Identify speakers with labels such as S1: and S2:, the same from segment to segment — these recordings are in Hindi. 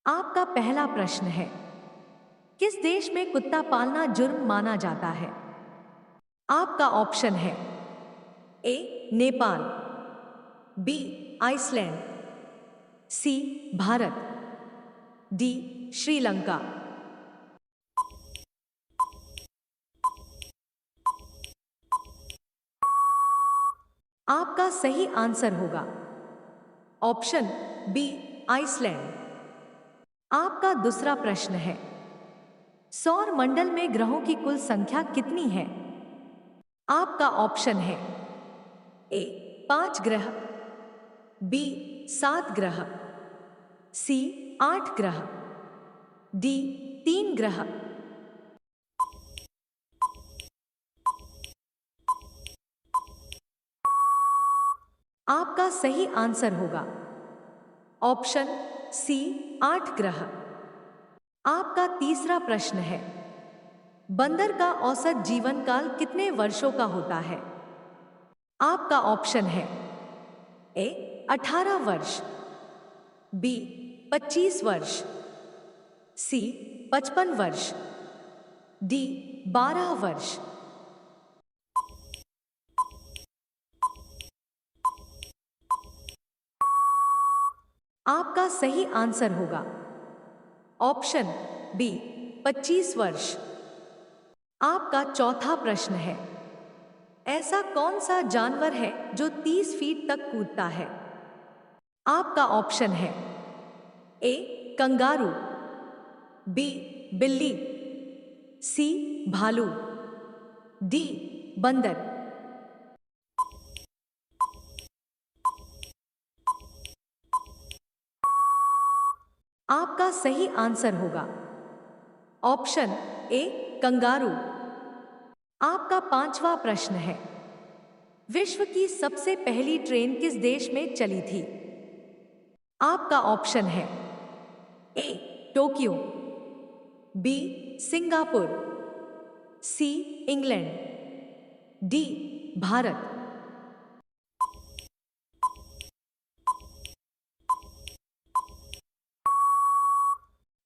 S1: आपका पहला प्रश्न है, किस देश में कुत्ता पालना जुर्म माना जाता है? आपका ऑप्शन है ए नेपाल, बी आइसलैंड, सी भारत, डी श्रीलंका। आपका सही आंसर होगा ऑप्शन बी आइसलैंड। आपका दूसरा प्रश्न है, सौर मंडल में ग्रहों की कुल संख्या कितनी है? आपका ऑप्शन है ए 5 ग्रह, बी 7 ग्रह, सी 8 ग्रह, डी 3 ग्रह। आपका सही आंसर होगा ऑप्शन सी 8 ग्रह। आपका तीसरा प्रश्न है, बंदर का औसत जीवन काल कितने वर्षों का होता है? आपका ऑप्शन है ए 18 वर्ष, बी 25 वर्ष, सी 55 वर्ष, डी 12 वर्ष। आपका सही आंसर होगा ऑप्शन बी 25 वर्ष। आपका चौथा प्रश्न है, ऐसा कौन सा जानवर है जो 30 फीट तक कूदता है? आपका ऑप्शन है ए कंगारू, बी बिल्ली, सी भालू, डी बंदर। आपका सही आंसर होगा ऑप्शन ए कंगारू। आपका पांचवा प्रश्न है, विश्व की सबसे पहली ट्रेन किस देश में चली थी? आपका ऑप्शन है A Tokyo, B Singapore, C England, D Bharat.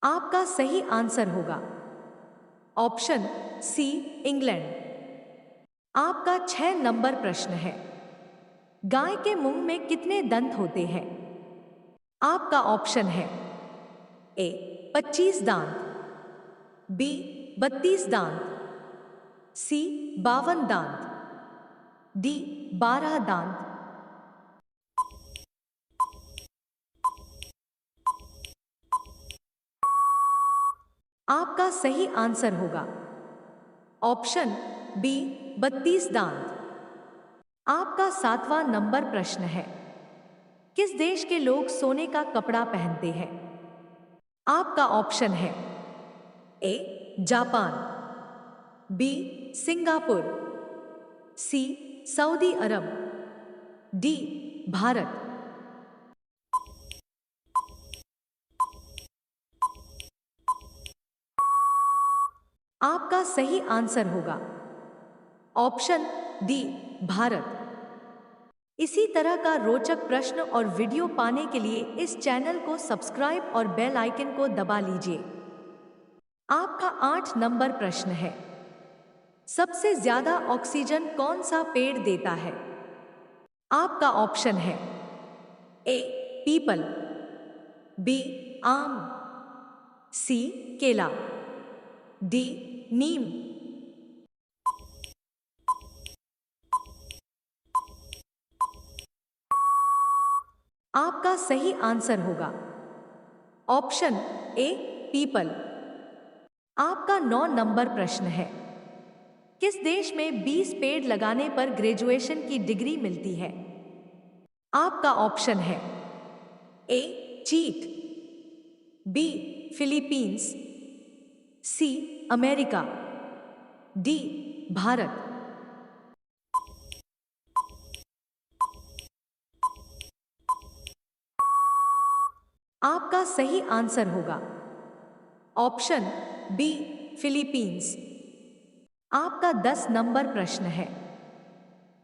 S1: आपका सही आंसर होगा ऑप्शन सी इंग्लैंड। आपका 6 नंबर प्रश्न है, गाय के मुंह में कितने दंत होते हैं? आपका ऑप्शन है ए 25 दांत, बी 32 दांत, सी 52 दांत, डी 12 दांत। आपका सही आंसर होगा ऑप्शन बी 32 दांत। आपका 7वां नंबर प्रश्न है, किस देश के लोग सोने का कपड़ा पहनते हैं? आपका ऑप्शन है A Japan, B Singapore, C Saudi Arab, D Bharat. आपका सही आंसर होगा ऑप्शन डी भारत। इसी तरह का रोचक प्रश्न और वीडियो पाने के लिए इस चैनल को सब्सक्राइब और बेल आइकन को दबा लीजिए। आपका 8 नंबर प्रश्न है, सबसे ज्यादा ऑक्सीजन कौन सा पेड़ देता है? आपका ऑप्शन है ए पीपल, बी आम, सी केला, डी नीम। आपका सही आंसर होगा ऑप्शन ए पीपल। आपका 9 नंबर प्रश्न है, किस देश में 20 पेड़ लगाने पर ग्रेजुएशन की डिग्री मिलती है? आपका ऑप्शन है ए चीन, B Philippines, C America, D Bharat. आपका सही आंसर होगा ऑप्शन बी फिलीपींस। आपका 10 नंबर प्रश्न है,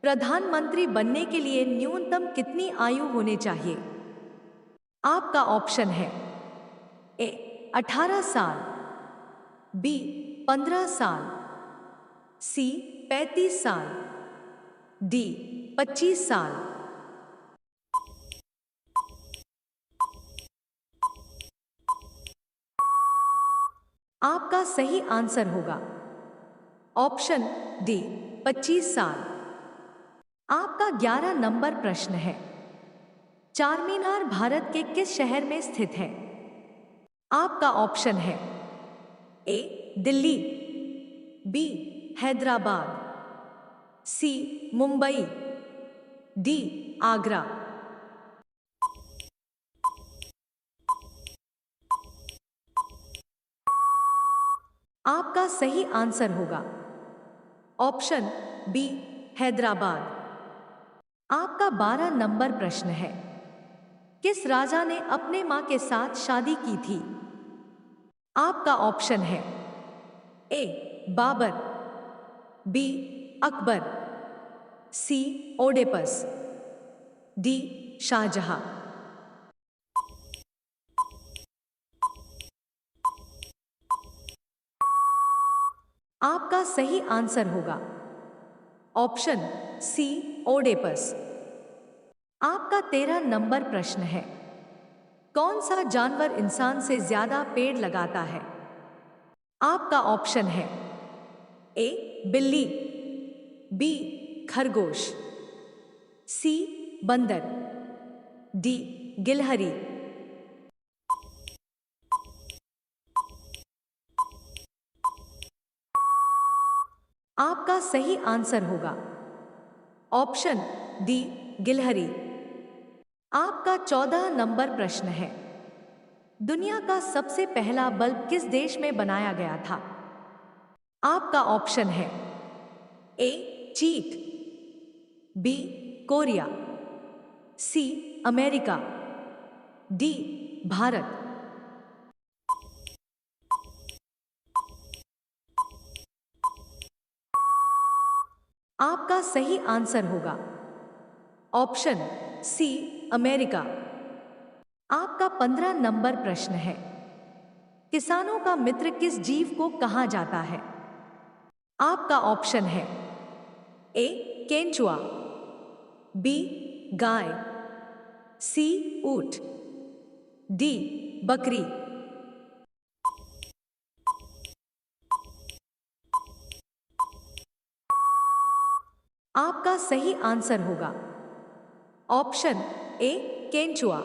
S1: प्रधानमंत्री बनने के लिए न्यूनतम कितनी आयु होनी चाहिए? आपका ऑप्शन है ए 18 साल, बी 15 साल, सी 35 साल, डी 25 साल। आपका सही आंसर होगा ऑप्शन डी 25 साल। आपका 11 नंबर प्रश्न है, चार मीनार भारत के किस शहर में स्थित है? आपका ऑप्शन है ए दिल्ली, बी हैदराबाद, सी मुंबई, डी आगरा। आपका सही आंसर होगा ऑप्शन बी हैदराबाद। आपका 12 नंबर प्रश्न है, किस राजा ने अपने मां के साथ शादी की थी? आपका ऑप्शन है ए बाबर, बी अकबर, सी ओडेपस, डी शाहजहां। आपका सही आंसर होगा ऑप्शन सी ओडेपस। आपका 13 नंबर प्रश्न है, कौन सा जानवर इंसान से ज्यादा पेड़ लगाता है? आपका ऑप्शन है ए बिल्ली, बी खरगोश, सी बंदर, डी गिलहरी। आपका सही आंसर होगा ऑप्शन डी गिलहरी। आपका 14 नंबर प्रश्न है, दुनिया का सबसे पहला बल्ब किस देश में बनाया गया था? आपका ऑप्शन है ए चीन, B Korea, C America, D Bharat. आपका सही आंसर होगा ऑप्शन सी अमेरिका। आपका 15 नंबर प्रश्न है, किसानों का मित्र किस जीव को कहा जाता है? आपका ऑप्शन है ए केंचुआ, बी गाय, सी ऊंट, डी बकरी। आपका सही आंसर होगा ऑप्शन ए केंचुआ।